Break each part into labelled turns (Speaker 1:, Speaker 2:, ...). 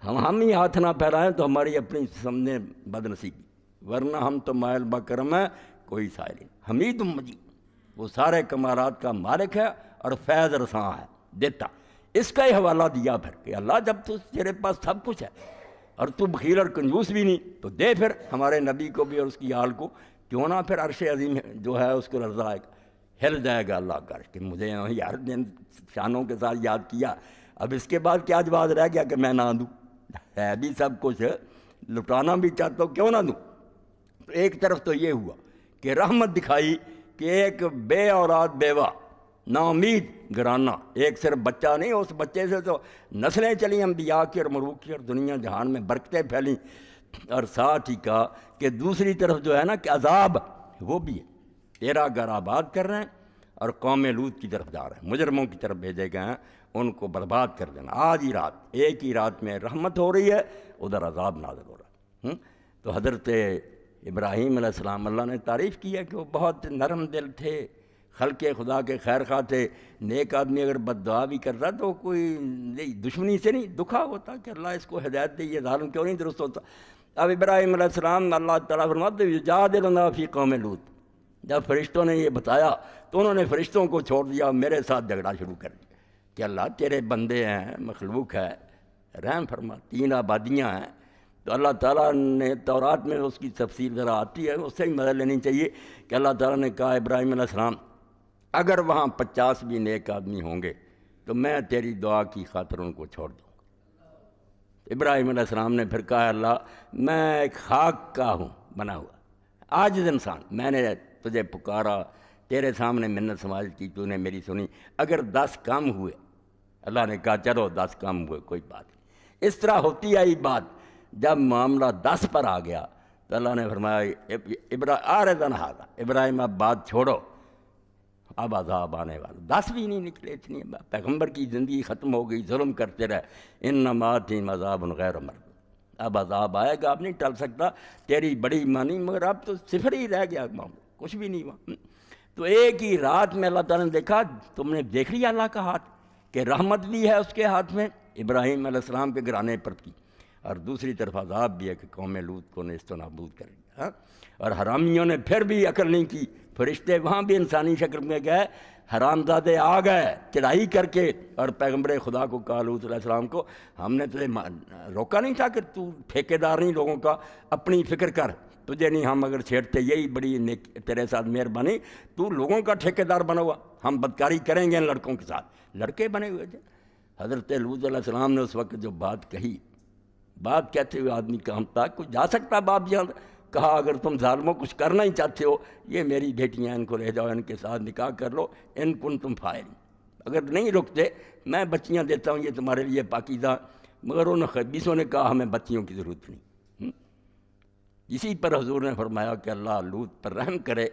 Speaker 1: ہم ہی ہاتھ نہ پھیلائیں تو ہماری اپنی سامنے بد نصیبی، ورنہ ہم تو مائل بکرم ہے کوئی سائل نہیں۔ حمید مجید، وہ سارے کمالات کا مالک ہے اور فیض رساں ہے، دیتا۔ اس کا ہی حوالہ دیا پھر کہ اللہ جب تو تیرے پاس سب کچھ ہے اور تو بخیل اور کنجوس بھی نہیں، تو دے پھر ہمارے نبی کو بھی اور اس کی آل کو، کیوں نہ پھر عرش عظیم جو ہے اس کو لرزہ آئے گا، ہل جائے گا اللہ کا عرش کہ مجھے یار جن شانوں کے ساتھ یاد کیا، اب اس کے بعد کیا جواز رہ گیا کہ میں نہ دوں؟ ہے بھی سب کچھ، لٹانا بھی چاہتا ہوں، کیوں نہ دوں؟ تو ایک طرف تو یہ ہوا کہ رحمت دکھائی کہ ایک بے اولاد بیوہ نا امید گرانہ، ایک صرف بچہ نہیں، اس بچے سے تو نسلیں چلیں انبیاء کی اور ملوک کی اور دنیا جہان میں برکتیں پھیلیں، اور ساتھ ہی کہا کہ دوسری طرف جو ہے نا کہ عذاب وہ بھی ہے، تیرا گھر آباد کر رہے ہیں اور قوم لوط کی طرف جا رہے ہیں، مجرموں کی طرف بھیجے گئے ہیں، ان کو برباد کر دینا۔ آج ہی رات، ایک ہی رات میں رحمت ہو رہی ہے، ادھر عذاب نازل ہو رہا ہے۔ تو حضرت ابراہیم علیہ السلام، اللہ نے تعریف کی ہے کہ وہ بہت نرم دل تھے، خلق خدا کے خیر خواہ تھے۔ نیک آدمی اگر بد دعا بھی کرتا تو کوئی دشمنی سے نہیں دکھا ہوتا کہ اللہ اس کو ہدایت دے، یہ ظالم کیوں نہیں درست ہوتا۔ اب ابراہیم علیہ السلام، اللہ تعالیٰ فرماتے ہیں یجادلنا فی قوم لوط، جب فرشتوں نے یہ بتایا تو انہوں نے فرشتوں کو چھوڑ دیا، میرے ساتھ جھگڑا شروع کر دیا کہ اللہ تیرے بندے ہیں، مخلوق ہے، رحم فرما، 3 آبادیاں ہیں۔ تو اللہ تعالیٰ نے تورات میں اس کی تفسیر ذرا آتی ہے، اس سے ہی مدد لینی چاہیے کہ اللہ تعالیٰ نے کہا ابراہیم علیہ السلام اگر وہاں 50 بھی نیک آدمی ہوں گے تو میں تیری دعا کی خاطر ان کو چھوڑ دوں گا۔ ابراہیم علیہ السلام نے پھر کہا اللہ میں ایک خاک کا ہوں بنا ہوا، عاجز انسان، میں نے تجھے پکارا، تیرے سامنے منت سماج کی، تو نے میری سنی، اگر 10 کم ہوئے، اللہ نے کہا چلو 10 کم ہوئے کوئی بات نہیں۔ اس طرح ہوتی آئی بات، جب معاملہ 10 پر آ گیا تو اللہ نے فرمایا آرزن ہاذا، ابراہیم اب بات چھوڑو، اب عذاب آنے والا۔ 10 بھی نہیں نکلے، اتنی پیغمبر کی زندگی ختم ہو گئی، ظلم کرتے رہے، انما اتیم عذاب غیر مردود، اب عذاب آئے گا، اب نہیں ٹل سکتا، تیری بڑی مانی، مگر اب تو صفر ہی رہ گیا معاملہ، کچھ بھی نہیں ہوا۔ تو ایک ہی رات میں اللہ تعالیٰ نے دیکھا، تم نے دیکھ لیا اللہ کا ہاتھ کہ رحمت بھی ہے اس کے ہاتھ میں ابراہیم علیہ السلام کے گھرانے پر کی، اور دوسری طرف عذاب بھی ہے کہ قوم لوط کو نیست و نابود کر دیا۔ اور حرامیوں نے پھر بھی عقل نہیں کی، فرشتے وہاں بھی انسانی شکل میں گئے، حرامزادے آ گئے چڑھائی کر کے، اور پیغمبر خدا کو کہا لوط علیہ السلام کو، ہم نے تجھے روکا نہیں تھا کہ تو ٹھیکیدار نہیں لوگوں کا، اپنی فکر کر، تجھے نہیں ہم اگر چھیڑتے، یہی بڑی تیرے ساتھ مہربانی، تو لوگوں کا ٹھیکیدار بنا ہوا، ہم بدکاری کریں گے ان لڑکوں کے ساتھ، لڑکے بنے ہوئے تھے۔ حضرت لوط علیہ السلام نے اس وقت جو بات کہی، بات کہتے ہوئے آدمی کہاں تک کوئی جا سکتا باپ جان، کہا اگر تم ظالموں کچھ کرنا ہی چاہتے ہو، یہ میری بیٹیاں، ان کو لے جاؤ، ان کے ساتھ نکاح کر لو، ان کنتم فاعلین، اگر نہیں رکتے میں بچیاں دیتا ہوں، یہ تمہارے لیے پاکیزہ۔ مگر ان خبیثوں نے کہا ہمیں بچیوں کی ضرورت نہیں۔ اسی پر حضور نے فرمایا کہ اللہ لوط پر رحم کرے،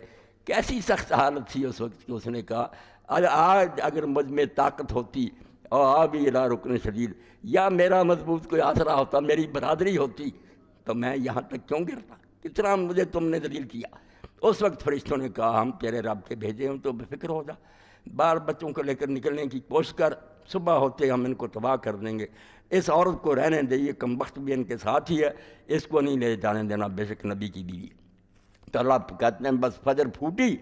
Speaker 1: کیسی سخت حالت تھی اس وقت کہ اس نے کہا آج اگر مجھ میں طاقت ہوتی اور آبی الی رکن شدید، یا میرا مضبوط کوئی آسرا ہوتا، میری برادری ہوتی، تو میں یہاں تک کیوں گرتا، کتنا مجھے تم نے ذلیل کیا۔ اس وقت فرشتوں نے کہا ہم تیرے رب کے بھیجے ہوں تو بے فکر ہو جا، بال بچوں کو لے کر نکلنے کی کوشش کر، صبح ہوتے ہم ان کو تباہ کر دیں گے، اس عورت کو رہنے دے، یہ کم بخت بھی ان کے ساتھ ہی ہے، اس کو نہیں لے جانے دینا، بے شک نبی کی بیوی۔ تو اللہ کہتے ہیں بس فجر پھوٹی،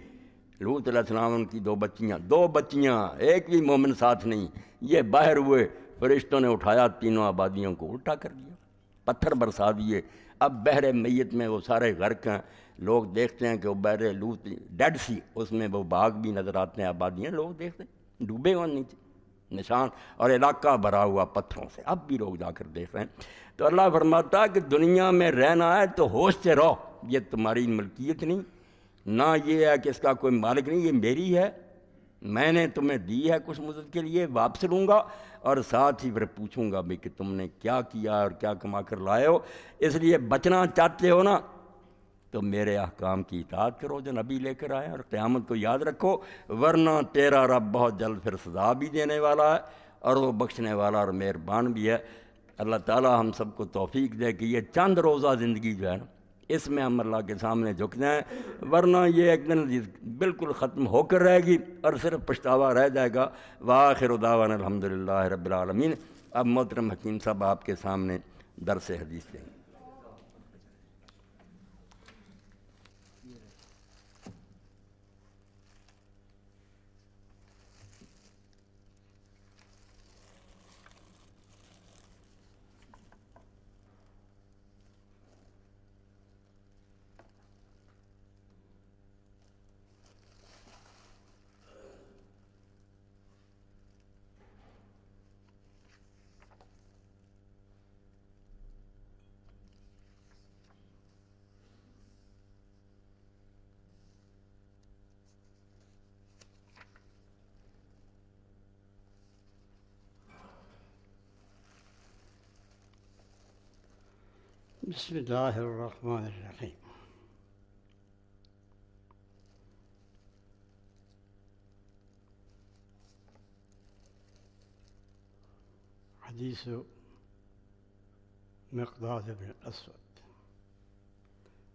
Speaker 1: لوط علیہ السلام ان کی 2 بچیاں، ایک بھی مومن ساتھ نہیں، یہ باہر ہوئے، فرشتوں نے اٹھایا، 3 آبادیوں کو الٹا کر دیا، پتھر برسا دیے۔ اب بحر میت میں وہ سارے غرق ہیں، لوگ دیکھتے ہیں کہ وہ بحر لوط ڈیڈ سی، اس میں وہ باغ بھی نظر آتے ہیں، آبادیاں، لوگ دیکھتے ہیں ڈوبے ہوئے نیچے نشان، اور علاقہ بھرا ہوا پتھروں سے، اب بھی لوگ جا کر دیکھ رہے ہیں۔ تو اللہ فرماتا ہے کہ دنیا میں رہنا ہے تو ہوش سے رہو، یہ تمہاری ملکیت نہیں، نہ یہ ہے کہ اس کا کوئی مالک نہیں، یہ میری ہے، میں نے تمہیں دی ہے کچھ مدت کے لیے، واپس لوں گا، اور ساتھ ہی پھر پوچھوں گا بھی کہ تم نے کیا کیا اور کیا کما کر لائے ہو۔ اس لیے بچنا چاہتے ہو نا تو میرے احکام کی اطاعت کرو جو نبی لے کر آئے، اور قیامت کو یاد رکھو، ورنہ تیرا رب بہت جلد پھر سزا بھی دینے والا ہے، اور وہ بخشنے والا اور مہربان بھی ہے۔ اللہ تعالیٰ ہم سب کو توفیق دے کہ یہ چند روزہ زندگی جو ہے نا، اس میں ہم اللہ کے سامنے جھک جائیں، ورنہ یہ ایک دن بالکل ختم ہو کر رہے گی اور صرف پچھتاوا رہ جائے گا۔ وآخر دعوانا الحمدللہ رب العالمین۔ اب محترم حکیم صاحب آپ کے سامنے درس حدیث دیں گے۔
Speaker 2: بسم اللہ الرحمن الرحیم۔ حدیث مقداد بن الاسود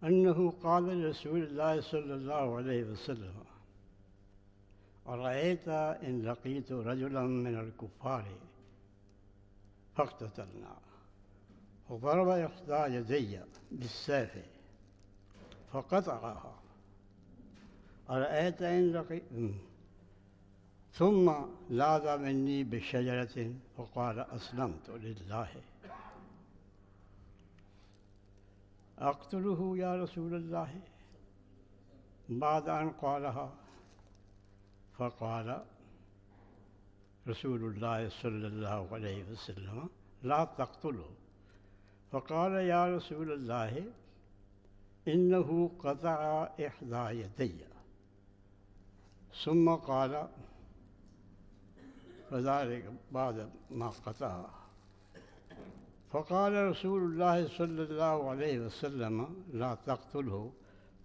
Speaker 2: انه قال لرسول الله صلی اللہ علیہ وسلم ارأيت ان لقيت رجلا من الكفار فاقتتلنا وضرب إحدى يدي بالسيف فقطعها أرأيت إن لقيت ثم لاذ مني بشجرة فقال أسلمت لله أقتله يا رسول الله بعد أن قالها فقال رسول الله صلى الله عليه وسلم لا تقتله فقال يا رسول الله إنه قطع إحدى يدي ثم قال فذلك بعد ما قطع فقال رسول الله صلى الله عليه وسلم لا تقتله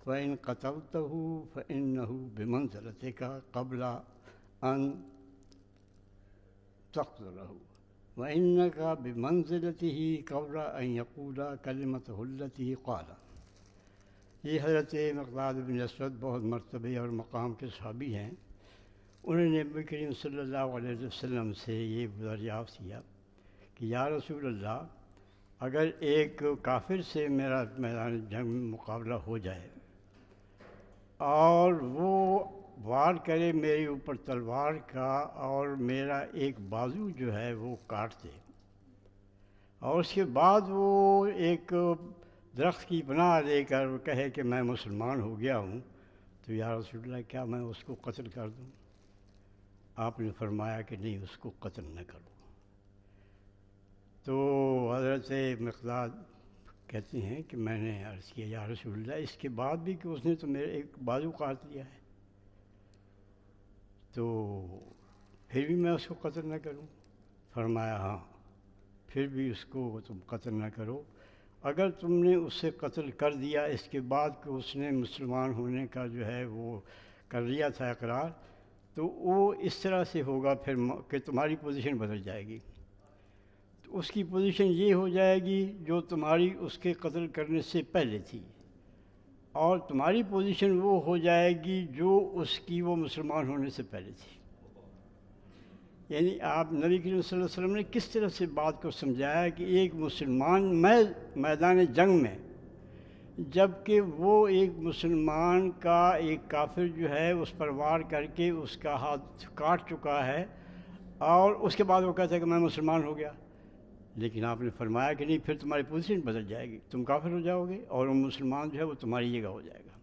Speaker 2: فإن قتلته فإنه بمنزلتك قبل أن تقتله وإنك بمنزلته قبل أن يقول كلمته التي قال۔ یہ حضرت مقداد بن اسود بہت مرتبے اور مقام کے صحابی ہیں۔ انہوں نے نبی کریم صلی اللہ علیہ وسلم سے یہ دریافت کیا کہ یا رسول اللہ، اگر ایک کافر سے میرا میدان جنگ میں مقابلہ ہو جائے اور وہ وار کرے میرے اوپر تلوار کا اور میرا ایک بازو جو ہے وہ کاٹ دے، اور اس کے بعد وہ ایک درخت کی پناہ دے کر کہے کہ میں مسلمان ہو گیا ہوں، تو یا رسول اللہ کیا میں اس کو قتل کر دوں؟ آپ نے فرمایا کہ نہیں، اس کو قتل نہ کرو۔ تو حضرت مقداد کہتے ہیں کہ میں نے عرض کیا یا رسول اللہ، اس کے بعد بھی کہ اس نے تو میرے ایک بازو کاٹ لیا ہے، تو پھر بھی میں اس کو قتل نہ کروں؟ فرمایا ہاں، پھر بھی اس کو تم قتل نہ کرو۔ اگر تم نے اس سے قتل کر دیا اس کے بعد کہ اس نے مسلمان ہونے کا جو ہے وہ کر لیا تھا اقرار، تو وہ اس طرح سے ہوگا پھر کہ تمہاری پوزیشن بدل جائے گی۔ تو اس کی پوزیشن یہ ہو جائے گی جو تمہاری اس کے قتل کرنے سے پہلے تھی، اور تمہاری پوزیشن وہ ہو جائے گی جو اس کی وہ مسلمان ہونے سے پہلے تھی۔ یعنی آپ نبی کریم صلی اللہ علیہ وسلم نے کس طرح سے بات کو سمجھایا کہ ایک مسلمان میدان جنگ میں، جب کہ وہ ایک مسلمان کا ایک کافر جو ہے اس پر وار کر کے اس کا ہاتھ کاٹ چکا ہے، اور اس کے بعد وہ کہتا ہے کہ میں مسلمان ہو گیا، لیکن آپ نے فرمایا کہ نہیں، پھر تمہاری پوزیشن بدل جائے گی، تم کافر ہو جاؤ گے اور وہ مسلمان جو ہے وہ تمہاری جگہ ہو جائے گا۔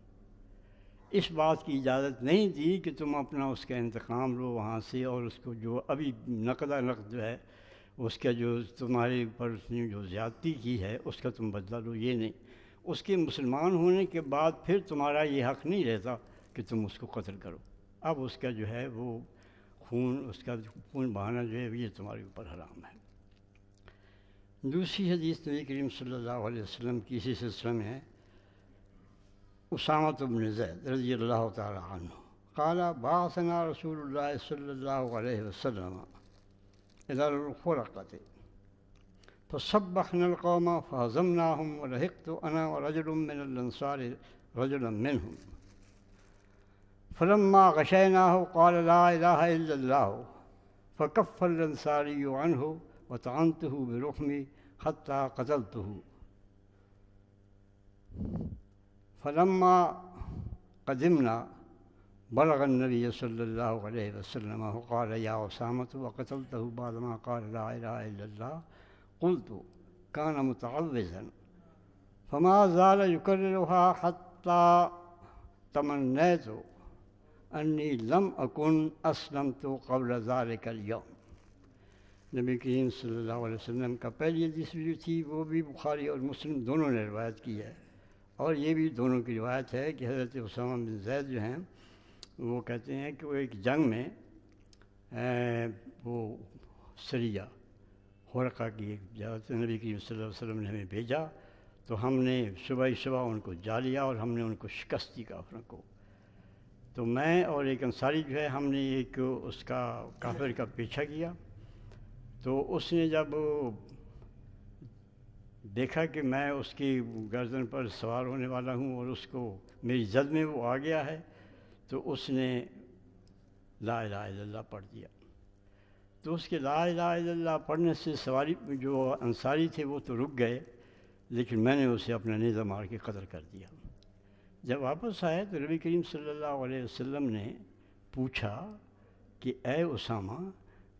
Speaker 2: اس بات کی اجازت نہیں دی کہ تم اپنا اس کا انتقام لو وہاں سے، اور اس کو جو ابھی نقدہ نقد جو ہے اس کا جو تمہارے اوپر اس نے جو زیادتی کی ہے اس کا تم بدلہ لو، یہ نہیں۔ اس کے مسلمان ہونے کے بعد پھر تمہارا یہ حق نہیں رہتا کہ تم اس کو قتل کرو۔ اب اس کا جو ہے وہ اس کا خون بہانا جو ہے یہ تمہارے اوپر حرام ہے۔ دوسری حدیث نبی کریم صلی اللہ علیہ وسلم کی اسی سلسلے میں ہے۔ اسامہ بن زید رضی اللہ تعالی عنہ قال بعثنا رسول اللہ صلی اللہ علیہ وسلم إلى الخرقة فصبحنا القوم فهزمناهم ولحقت أنا ورجل من الأنصار رجلا منهم فلما غشيناه قال لا إله إلا الله فكف الأنصاري عنه وطعنته برحمي حتى قتلته فلما قدمنا بلغ النبي صلى الله عليه وسلم وقال يا أسامة وقتلته بعدما قال لا إله إلا الله قلت كان متعوذا فما زال يكررها حتى تمنيت أني لم أكن أسلمت قبل ذلك اليوم. نبی کریم صلی اللہ علیہ وسلم کا پہلی حدیث جو تھی وہ بھی بخاری اور مسلم دونوں نے روایت کی ہے، اور یہ بھی دونوں کی روایت ہے کہ حضرت اسامہ بن زید جو ہیں وہ کہتے ہیں کہ وہ ایک جنگ میں وہ سریہ حرقہ کی ایک جگہ نبی کریم صلی اللہ علیہ وسلم نے ہمیں بھیجا، تو ہم نے صبح ہی صبح ان کو جا لیا اور ہم نے ان کو شکست دی کافروں کو. تو میں اور ایک انصاری جو ہے ہم نے ایک اس کا کافر کا پیچھا کیا، تو اس نے جب دیکھا کہ میں اس کی گردن پر سوار ہونے والا ہوں اور اس کو میری زد میں وہ آ گیا ہے، تو اس نے لا الہ الا اللہ پڑھ دیا. تو اس کے لا الہ الا اللہ پڑھنے سے سواری جو انصاری تھے وہ تو رک گئے، لیکن میں نے اسے اپنا نیزہ مار کے قتل کر دیا. جب واپس آئے تو نبی کریم صلی اللہ علیہ وسلم نے پوچھا کہ اے اسامہ،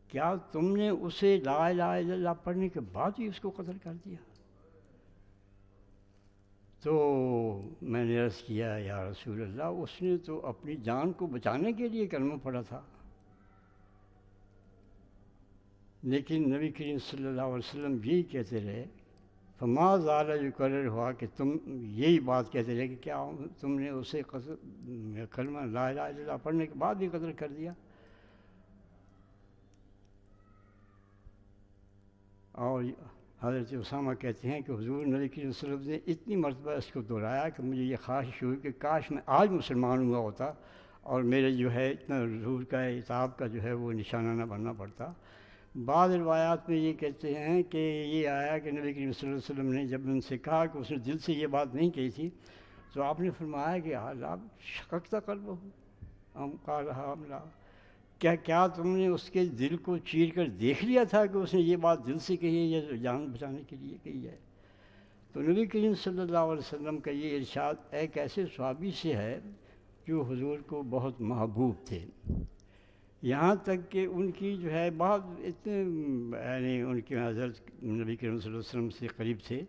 Speaker 2: کیا تم نے اسے لا الہ الا اللہ پڑھنے کے بعد ہی اس کو قتل کر دیا؟ تو میں نے عرض کیا یا رسول اللہ، اس نے تو اپنی جان کو بچانے کے لیے کلمہ پڑھا تھا. لیکن نبی کریم صلی اللہ علیہ وسلم یہی کہتے رہے، فما زال یکرر ہوا کہ تم یہی بات کہتے رہے کہ کیا تم نے اسے کلمہ لا الہ الا اللہ پڑھنے کے بعد بھی قتل کر دیا. اور حضرت اسامہ کہتے ہیں کہ حضور نبی کریم صلی اللہ علیہ وسلم نے اتنی مرتبہ اس کو دہرایا کہ مجھے یہ خواہش ہوئی کہ کاش میں آج مسلمان ہوا ہوتا اور میرے جو ہے اتنا حضور کا عتاب کا جو ہے وہ نشانہ نہ بننا پڑتا. بعض روایات میں یہ کہتے ہیں کہ یہ آیا کہ نبی کریم صلی اللہ علیہ وسلم نے جب ان سے کہا کہ اس نے دل سے یہ بات نہیں کہی تھی، تو آپ نے فرمایا کہ آپ شککتا قلب ہو ہم قال حاملہ، کیا تم نے اس کے دل کو چیر کر دیکھ لیا تھا کہ اس نے یہ بات دل سے کہی ہے یا جان بچانے کے لیے کہی ہے؟ تو نبی کریم صلی اللہ علیہ وسلم کا یہ ارشاد ایک ایسے صحابی سے ہے جو حضور کو بہت محبوب تھے، یہاں تک کہ ان کی جو ہے بہت اتنے یعنی ان کے حضرت نبی کریم صلی اللہ علیہ وسلم سے قریب تھے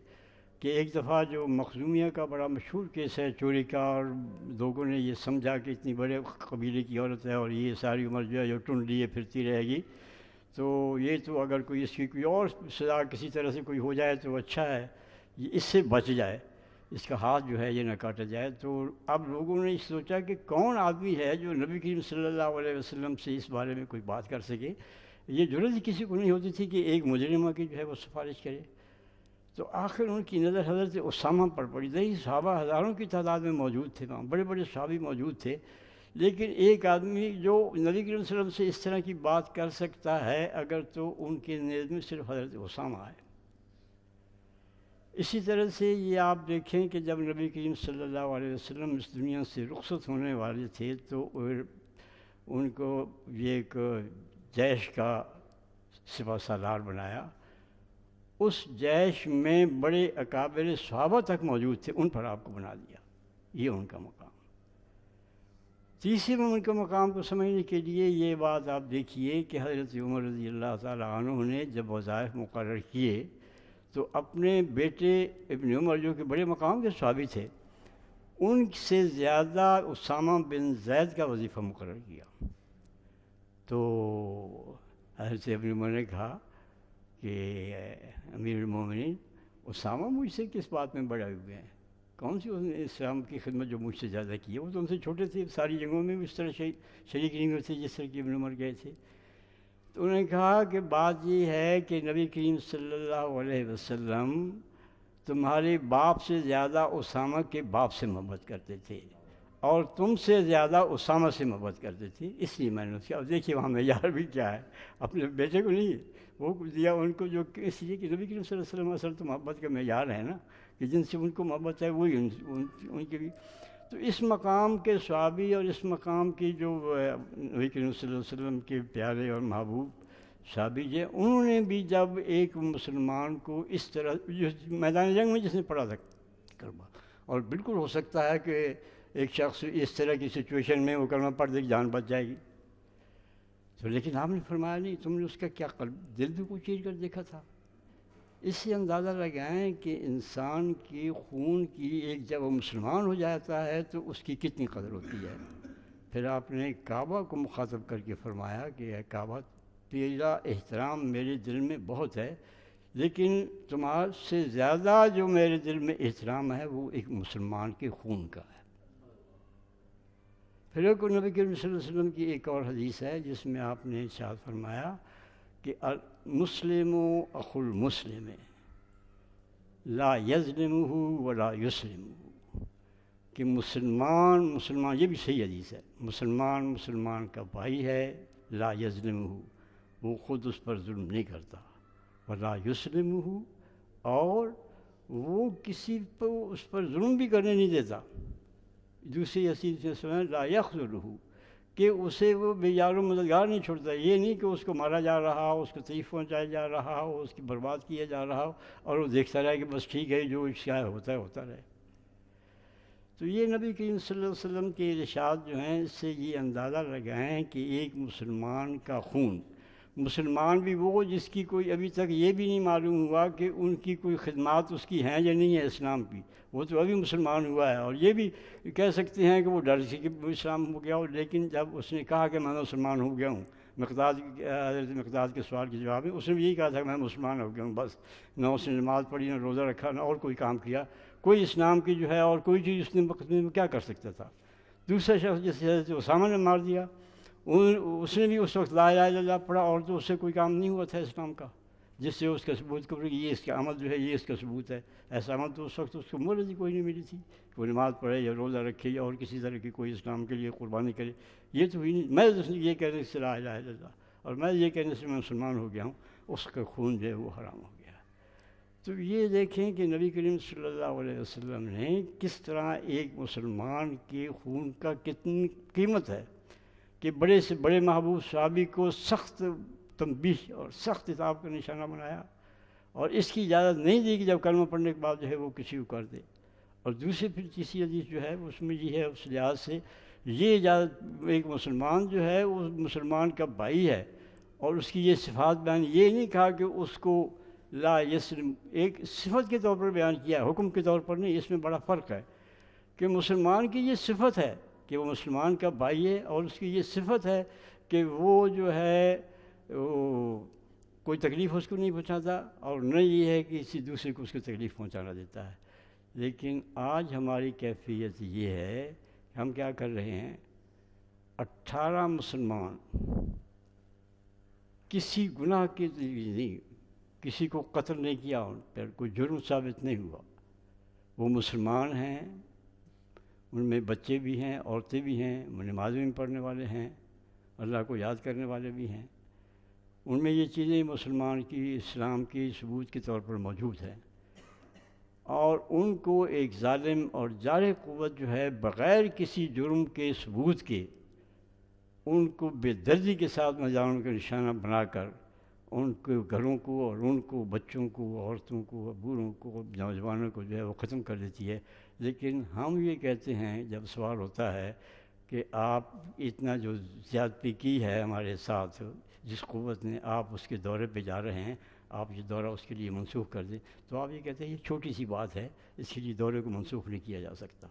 Speaker 2: کہ ایک دفعہ جو مخزومیہ کا بڑا مشہور کیس ہے چوری کا، اور لوگوں نے یہ سمجھا کہ اتنی بڑے قبیلے کی عورت ہے اور یہ ساری عمر جو ہے جو ٹنڈ لیے پھرتی رہے گی، تو یہ تو اگر کوئی اس کی کوئی اور سزا کسی طرح سے کوئی ہو جائے تو اچھا ہے، یہ اس سے بچ جائے، اس کا ہاتھ جو ہے یہ نہ کاٹا جائے. تو اب لوگوں نے سوچا کہ کون آدمی ہے جو نبی کریم صلی اللہ علیہ وسلم سے اس بارے میں کوئی بات کر سکے. یہ ضرورت کسی کو نہیں ہوتی تھی کہ ایک مجرمہ کی جو ہے وہ سفارش کرے. تو آخر ان کی نظر حضرت اسامہ پر پڑی. دیکھیے صحابہ ہزاروں کی تعداد میں موجود تھے، وہاں بڑے بڑے صحابی موجود تھے، لیکن ایک آدمی جو نبی کریم صلی اللہ علیہ وسلم سے اس طرح کی بات کر سکتا ہے اگر تو ان کے نظر میں صرف حضرت اسامہ ہے. اسی طرح سے یہ آپ دیکھیں کہ جب نبی کریم صلی اللہ علیہ وسلم اس دنیا سے رخصت ہونے والے تھے تو ان کو یہ ایک جیش کا سپہ سالار بنایا. اس جیش میں بڑے اکابر صحابہ تک موجود تھے، ان پر آپ کو بنا دیا. یہ ان کا مقام. تیسرے ان کے مقام کو سمجھنے کے لیے یہ بات آپ دیکھیے کہ حضرت عمر رضی اللہ تعالیٰ عنہ نے جب وظائف مقرر کیے تو اپنے بیٹے ابن عمر جو کہ بڑے مقام کے صحابی تھے ان سے زیادہ اسامہ بن زید کا وظیفہ مقرر کیا. تو حضرت ابن عمر نے کہا کہ امیر المومنین اسامہ مجھ سے کس بات میں بڑے ہوئے ہیں، کون سی انہوں نے اسلام کی خدمت جو مجھ سے زیادہ کی ہے، وہ تو ان سے چھوٹے تھے، ساری جنگوں میں بھی اس طرح شریک نہیں ہوئے تھے جس طرح کہ ابن عمر گئے تھے. تو انہوں نے کہا کہ بات یہ ہے کہ نبی کریم صلی اللہ علیہ وسلم تمہارے باپ سے زیادہ اسامہ کے باپ سے محبت کرتے تھے اور تم سے زیادہ اسامہ سے محبت کرتے تھے، اس لیے میں نے اس کا. اب دیکھیے وہاں معیار بھی کیا ہے، اپنے بیٹے کو نہیں وہ دیا ان کو، جو اس لیے کہ نبی کریم صلی اللہ علیہ وسلم اصل تو محبت کا معیار ہے نا، کہ جن سے ان کو محبت ہے وہی ان کی بھی. تو اس مقام کے صحابی اور اس مقام کی جو نبی کریم صلی اللہ علیہ وسلم کے پیارے اور محبوب صحابی جو انہوں نے بھی جب ایک مسلمان کو اس طرح میدان جنگ میں جس نے پڑھا تھا کلمہ، اور بالکل ہو سکتا ہے کہ ایک شخص اس طرح کی سچویشن میں وہ کلمہ پڑھ دے کہ جان بچ جائے گی، تو لیکن آپ نے فرمایا نہیں، تم نے اس کا کیا قلب دل بھی کو چیر کر دیکھا تھا۔ اس سے اندازہ لگائیں کہ انسان کی خون کی ایک جب وہ مسلمان ہو جاتا ہے تو اس کی کتنی قدر ہوتی ہے۔ پھر آپ نے کعبہ کو مخاطب کر کے فرمایا کہ اے کعبہ، تیرا احترام میرے دل میں بہت ہے، لیکن تمہارے سے زیادہ جو میرے دل میں احترام ہے وہ ایک مسلمان کے خون کا ہے۔ پھر ایک نبی کریم صلی اللہ علیہ وسلم کی ایک اور حدیث ہے جس میں آپ نے ارشاد فرمایا کہ المسلم اخو المسلم لا یظلمہ ولا یسلمہ، کہ مسلمان یہ بھی صحیح حدیث ہے، مسلمان کا بھائی ہے، لا یظلمہ، وہ خود اس پر ظلم نہیں کرتا، ولا یسلمہ، اور وہ کسی کو اس پر ظلم بھی کرنے نہیں دیتا۔ دوسری حدیث سے سنا لا یخذلہ، کہ اسے وہ بے یار و مددگار نہیں چھوڑتا، یہ نہیں کہ اس کو مارا جا رہا ہو، اس کو تکلیف پہنچایا جا رہا ہو، اس کی برباد کیا جا رہا ہو، اور وہ دیکھتا رہے کہ بس ٹھیک ہے جو اس کا ہوتا رہے۔ تو یہ نبی کریم صلی اللہ علیہ وسلم کے ارشاد جو ہیں، اس سے یہ اندازہ لگائیں کہ ایک مسلمان کا خون، مسلمان بھی وہ جس کی کوئی ابھی تک یہ بھی نہیں معلوم ہوا کہ ان کی کوئی خدمات اس کی ہیں یا نہیں ہے اسلام کی، وہ تو ابھی مسلمان ہوا ہے، اور یہ بھی کہہ سکتے ہیں کہ وہ ڈر سے کہ اسلام ہو گیا ہو، لیکن جب اس نے کہا کہ میں مسلمان ہو گیا ہوں، حضرت مقداد کے سوال کے جواب میں اس نے بھی یہی کہا تھا کہ میں مسلمان ہو گیا ہوں، بس نہ اس نے نماز پڑھی، نہ روزہ رکھا، نہ اور کوئی کام کیا، کوئی اسلام کی جو ہے اور کوئی چیز اس نے وقت میں کیا کر سکتا تھا۔ دوسرا شخص جیسے حضرت اسامہ نے مار دیا، اس نے بھی اس وقت لا الہ الا اللہ پڑھا، اور تو اس سے کوئی کام نہیں ہوا تھا اسلام کا جس سے اس کا ثبوت کہ یہ اس کا عمل جو ہے یہ اس کا ثبوت ہے۔ ایسا عمل تو اس وقت اس کو مہلت ہی کوئی نہیں ملی تھی کہ وہ نماز پڑھے یا روزہ رکھے یا اور کسی طرح کی کوئی اسلام کے لیے قربانی کرے، یہ تو ہوئی نہیں۔ میں یہ کہنے سے لا الہ الا اللہ اور میں یہ کہنے سے میں مسلمان ہو گیا ہوں، اس کا خون جو ہے وہ حرام ہو گیا۔ تو یہ دیکھیں کہ نبی کریم صلی اللہ علیہ وسلم نے کس طرح ایک مسلمان کے خون کا کتنی قیمت ہے کہ بڑے سے بڑے محبوب صحابی کو سخت تنبیہ اور سخت عذاب کا نشانہ بنایا، اور اس کی اجازت نہیں دی کہ جب کلمہ پڑھنے کے بعد جو ہے وہ کسی کو کر دے۔ اور دوسری پھر تیسری حدیث جو ہے اس میں یہ ہے، اس لحاظ سے یہ اجازت، ایک مسلمان جو ہے وہ مسلمان کا بھائی ہے، اور اس کی یہ صفات بیان، یہ نہیں کہا کہ اس کو لا یسلم ایک صفت کے طور پر بیان کیا ہے، حکم کے طور پر نہیں۔ اس میں بڑا فرق ہے کہ مسلمان کی یہ صفت ہے کہ وہ مسلمان کا بھائی ہے، اور اس کی یہ صفت ہے کہ وہ جو ہے کوئی تکلیف اس کو نہیں پہنچاتا، اور نہ یہ ہے کہ کسی دوسرے کو اس کو تکلیف پہنچانا دیتا ہے۔ لیکن آج ہماری کیفیت یہ ہے کہ ہم کیا کر رہے ہیں، 18 مسلمان کسی گناہ کے نہیں، کسی کو قتل نہیں کیا، ان پر کوئی جرم ثابت نہیں ہوا، وہ مسلمان ہیں، ان میں بچے بھی ہیں، عورتیں بھی ہیں، نماز بھی پڑھنے والے ہیں، اللہ کو یاد کرنے والے بھی ہیں، ان میں یہ چیزیں مسلمان کی اسلام کی ثبوت کے طور پر موجود ہیں، اور ان کو ایک ظالم اور جارح قوت جو ہے بغیر کسی جرم کے ثبوت کے ان کو بے دردی کے ساتھ مجاوروں کا نشانہ بنا کر ان کے گھروں کو اور ان کو بچوں کو، عورتوں کو، بوڑھوں کو، نوجوانوں کو جو ہے وہ ختم کر دیتی ہے۔ لیکن ہم یہ کہتے ہیں جب سوال ہوتا ہے کہ آپ اتنا جو زیادتی کی ہے ہمارے ساتھ، جس قوت نے، آپ اس کے دورے پہ جا رہے ہیں، آپ یہ دورہ اس کے لیے منسوخ کر دیں، تو آپ یہ کہتے ہیں یہ چھوٹی سی بات ہے، اس کے لیے دورے کو منسوخ نہیں کیا جا سکتا۔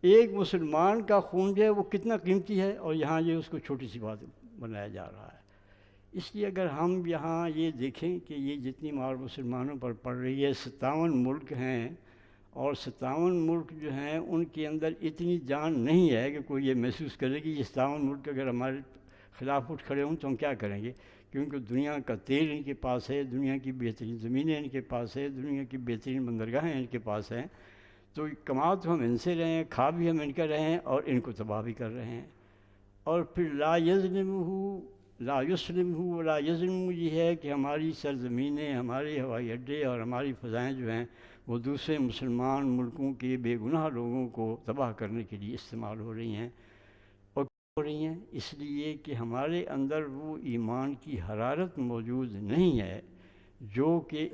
Speaker 2: ایک مسلمان کا خون جو ہے وہ کتنا قیمتی ہے، اور یہاں یہ اس کو چھوٹی سی بات بنایا جا رہا ہے۔ اس لیے اگر ہم یہاں یہ دیکھیں کہ یہ جتنی مار مسلمانوں پر پڑ رہی ہے، 57 ملک ہیں، اور 57 ملک جو ہیں ان کے اندر اتنی جان نہیں ہے کہ کوئی یہ محسوس کرے کہ یہ 57 ملک اگر ہمارے خلاف اٹھ کھڑے ہوں تو ہم کیا کریں گے، کیونکہ دنیا کا تیل ان کے پاس ہے، دنیا کی بہترین زمینیں ان کے پاس ہے، دنیا کی بہترین بندرگاہیں ان کے پاس ہیں، تو کما تو ہم ان سے رہے ہیں، کھا بھی ہم ان کا رہے ہیں، اور ان کو تباہ بھی کر رہے ہیں۔ اور پھر لا یظلمہ لا یسلمہ ولا یظلمہ، یہ ہے کہ ہماری سرزمینیں، ہمارے ہوائی اڈے اور ہماری فضائیں جو ہیں وہ دوسرے مسلمان ملکوں کے بے گناہ لوگوں کو تباہ کرنے کے لیے استعمال ہو رہی ہیں، اور ہو رہی ہیں، اس لیے کہ ہمارے اندر وہ ایمان کی حرارت موجود نہیں ہے جو کہ